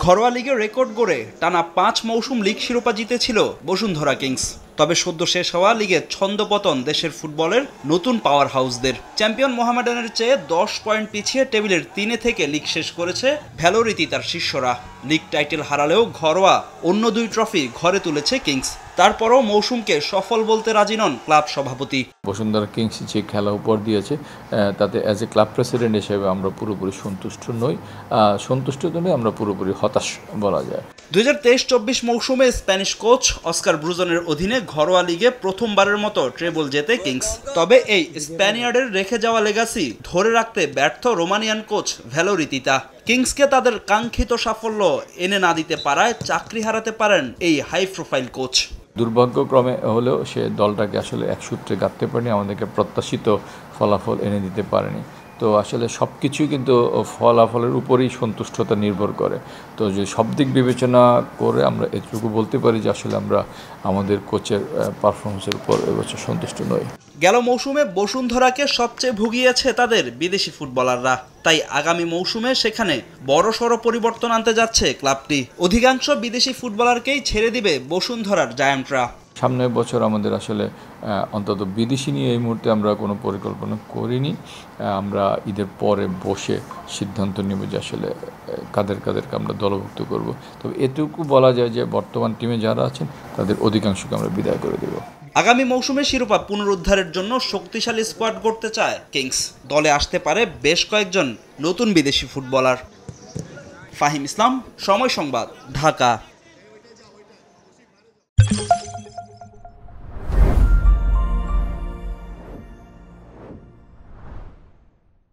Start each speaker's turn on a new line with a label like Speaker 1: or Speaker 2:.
Speaker 1: ঘরোয়া লিগে রেকর্ড গড়ে টানা ৫ মৌসুম লিগ শিরোপা জিতেছিল বসুন্ধরা কিংস। তবে সদ্য শেষ হওয়া লিগে ছন্দপতন দেশের ফুটবলের নতুন পাওয়ার হাউসদের। চ্যাম্পিয়ন মোহামেডানের চেয়ে ১০ পয়েন্ট পিছিয়ে টেবিলের ৩-এ থেকে লিগ শেষ করেছে ভ্যালোরিতি তার শিষ্যরা। লিগ টাইটেল হারালেও ঘরোয়া অন্য ২ ট্রফি ঘরে তুলেছে কিংস। তারপরও মৌসুমকে সফল বলতে রাজি নন ক্লাব সভাপতি।
Speaker 2: বসুন্ধরা কিংস যে খেলা উপহার দিয়েছে তাতে অ্যাজ এ ক্লাব প্রেসিডেন্ট হিসেবে আমরা পুরোপুরি সন্তুষ্ট নই। সন্তুষ্ট তো নই, আমরা পুরোপুরি হতাশ বলা যায়।
Speaker 1: ২০২৩-২৪ মৌসুমে স্প্যানিশ কোচ অস্কার ব্রুজনের অধীনে ঘরোয়া লিগে প্রথমবারের মতো ট্রেবল জেতে কিংস। তবে এই স্প্যানিয়ার্ডের রেখে যাওয়া লেগাসি ধরে রাখতে ব্যর্থ রোমানিয়ান কোচ ভ্যালোরিতিতা। কিংসকে তাদের কাঙ্ক্ষিত সাফল্য এনে না দিতে পারায় চাকরি হারাতে পারেন এই হাই প্রোফাইল কোচ।
Speaker 2: দুর্ভাগ্যক্রমে হলেও সে দলটাকে আসলে এক সূত্রে গাঁথতে পারেনি, আমাদেরকে প্রত্যাশিত ফলাফল এনে দিতে পারেনি। তো আসলে সব কিছুই কিন্তু ফলাফলের উপরেই সন্তুষ্টতা নির্ভর করে। তো যে সব দিক বিবেচনা করে আমরা এটুকু বলতে পারি যে আসলে আমরা আমাদের কোচের পারফরমেন্সের উপর এবছর সন্তুষ্ট নই।
Speaker 1: গেল মৌসুমে বসুন্ধরাকে সবচেয়ে ভুগিয়েছে তাদের বিদেশি ফুটবলাররা। তাই আগামী মৌসুমে সেখানে বড়সড় পরিবর্তন আনতে যাচ্ছে ক্লাবটি। অধিকাংশ বিদেশি ফুটবলারকেই ছেড়ে দিবে বসুন্ধরার জায়ান্টরা।
Speaker 2: সামনের বছর আমাদের আসলে অন্তত বিদেশি নিয়ে এই মুহূর্তে আমরা কোনো পরিকল্পনা করিনি। আমরা ঈদের পরে বসে সিদ্ধান্ত নেব যে আসলে কাদেরকে আমরা দলভুক্ত করব। তবে এটুকু বলা যায় যে বর্তমান টিমে যারা আছেন তাদের অধিকাংশকে আমরা বিদায় করে দেব।
Speaker 1: আগামী মৌসুমে শিরোপা পুনরুদ্ধারের জন্য শক্তিশালী স্কোয়াড গড়তে চায় কিংস। দলে আসতে পারে বেশ কয়েকজন নতুন বিদেশি ফুটবলার। ফাহিম ইসলাম, সময় সংবাদ, ঢাকা।